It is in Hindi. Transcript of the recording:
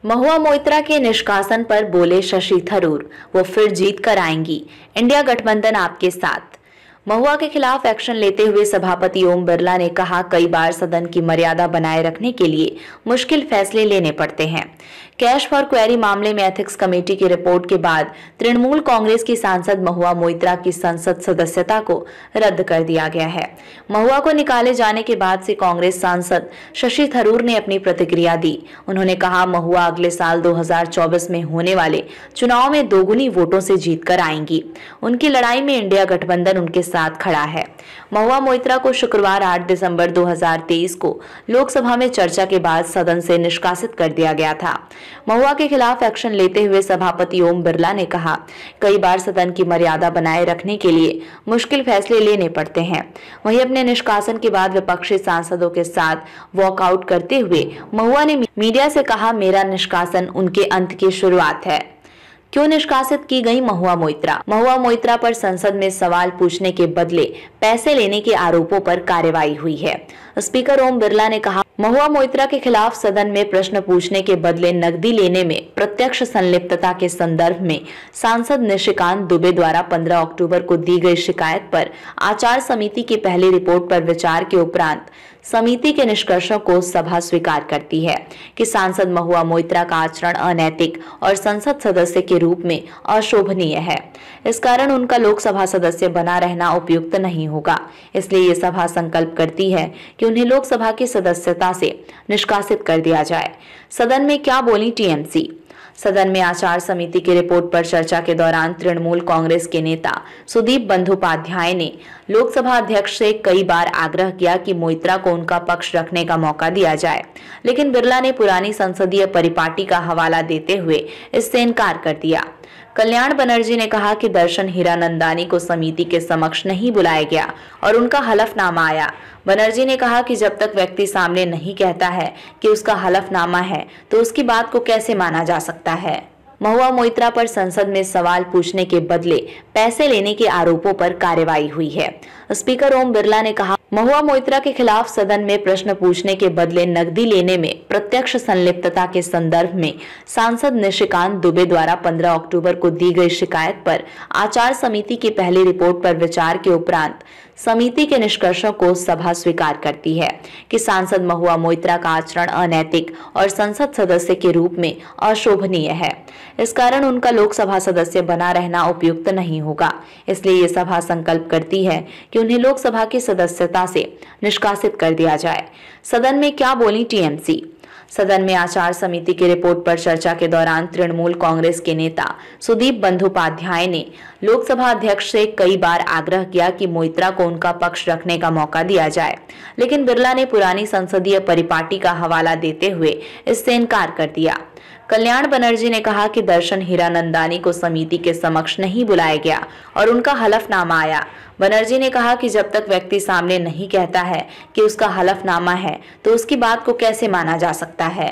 महुआ मोइत्रा के निष्कासन पर बोले शशि थरूर, वो फिर जीत कर आएंगी, इंडिया गठबंधन आपके साथ। महुआ के खिलाफ एक्शन लेते हुए सभापति ओम बिरला ने कहा, कई बार सदन की मर्यादा बनाए रखने के लिए मुश्किल फैसले लेने पड़ते हैं। कैश फॉर क्वेरी मामले में एथिक्स कमेटी की रिपोर्ट के बाद तृणमूल कांग्रेस की सांसद महुआ मोइत्रा की संसद सदस्यता को रद्द कर दिया गया है। महुआ को निकाले जाने के बाद से कांग्रेस सांसद शशि थरूर ने अपनी प्रतिक्रिया दी। उन्होंने कहा, महुआ अगले साल 2024 में होने वाले चुनाव में दोगुनी वोटों से जीतकर आएंगी। उनकी लड़ाई में इंडिया गठबंधन उनके साथ खड़ा है। महुआ मोइत्रा को शुक्रवार 8 दिसंबर 2023 को लोकसभा में चर्चा के बाद सदन से निष्कासित कर दिया गया था। महुआ के खिलाफ एक्शन लेते हुए सभापति ओम बिरला ने कहा, कई बार सदन की मर्यादा बनाए रखने के लिए मुश्किल फैसले लेने पड़ते हैं। वहीं अपने निष्कासन के बाद विपक्षी सांसदों के साथ वॉकआउट करते हुए महुआ ने मीडिया से कहा, मेरा निष्कासन उनके अंत की शुरुआत है। क्यों निष्कासित की गई महुआ मोइत्रा? महुआ मोइत्रा पर संसद में सवाल पूछने के बदले पैसे लेने के आरोपों पर कार्रवाई हुई है। स्पीकर ओम बिरला ने कहा, महुआ मोइत्रा के खिलाफ सदन में प्रश्न पूछने के बदले नकदी लेने में प्रत्यक्ष संलिप्तता के संदर्भ में सांसद निशिकांत दुबे द्वारा 15 अक्टूबर को दी गई शिकायत पर आचार समिति की पहली रिपोर्ट पर विचार के उपरांत समिति के निष्कर्षों को सभा स्वीकार करती है कि सांसद महुआ मोइत्रा का आचरण अनैतिक और संसद सदस्य के रूप में अशोभनीय है। इस कारण उनका लोकसभा सदस्य बना रहना उपयुक्त नहीं होगा। इसलिए ये सभा संकल्प करती है कि उन्हें लोकसभा की सदस्यता से निष्कासित कर दिया जाए। सदन में क्या बोली टीएमसी? सदन में आचार समिति की रिपोर्ट पर चर्चा के दौरान तृणमूल कांग्रेस के नेता सुदीप बंदोपाध्याय ने लोकसभा अध्यक्ष से कई बार आग्रह किया कि मोइत्रा को उनका पक्ष रखने का मौका दिया जाए, लेकिन बिरला ने पुरानी संसदीय परिपाटी का हवाला देते हुए इससे इनकार कर दिया। कल्याण बनर्जी ने कहा कि दर्शन हीरानंदानी को समिति के समक्ष नहीं बुलाया गया और उनका हलफनामा आया। बनर्जी ने कहा कि जब तक व्यक्ति सामने नहीं कहता है कि उसका हलफनामा है तो उसकी बात को कैसे माना जा सकता है। महुआ मोइत्रा पर संसद में सवाल पूछने के बदले पैसे लेने के आरोपों पर कार्रवाई हुई है। स्पीकर ओम बिरला ने कहा, महुआ मोइत्रा के खिलाफ सदन में प्रश्न पूछने के बदले नकदी लेने में प्रत्यक्ष संलिप्तता के संदर्भ में सांसद निशिकांत दुबे द्वारा 15 अक्टूबर को दी गई शिकायत पर आचार समिति की पहली रिपोर्ट पर विचार के उपरांत समिति के निष्कर्षों को सभा स्वीकार करती है कि सांसद महुआ मोइत्रा का आचरण अनैतिक और संसद सदस्य के रूप में अशोभनीय है। इस कारण उनका लोकसभा सदस्य बना रहना उपयुक्त नहीं होगा। इसलिए ये सभा संकल्प करती है कि उन्हें लोकसभा की सदस्यता से निष्कासित कर दिया जाए। सदन में क्या बोली टीएमसी? सदन में आचार समिति की रिपोर्ट पर चर्चा के दौरान तृणमूल कांग्रेस के नेता सुदीप बंदोपाध्याय ने लोकसभा अध्यक्ष से कई बार आग्रह किया कि मोइत्रा को उनका पक्ष रखने का मौका दिया जाए, लेकिन बिरला ने पुरानी संसदीय परिपाटी का हवाला देते हुए इससे इनकार कर दिया। कल्याण बनर्जी ने कहा कि दर्शन हीरानंदानी को समिति के समक्ष नहीं बुलाया गया और उनका हलफनामा आया। बनर्जी ने कहा कि जब तक व्यक्ति सामने नहीं कहता है कि उसका हलफनामा है तो उसकी बात को कैसे माना जा सकता है।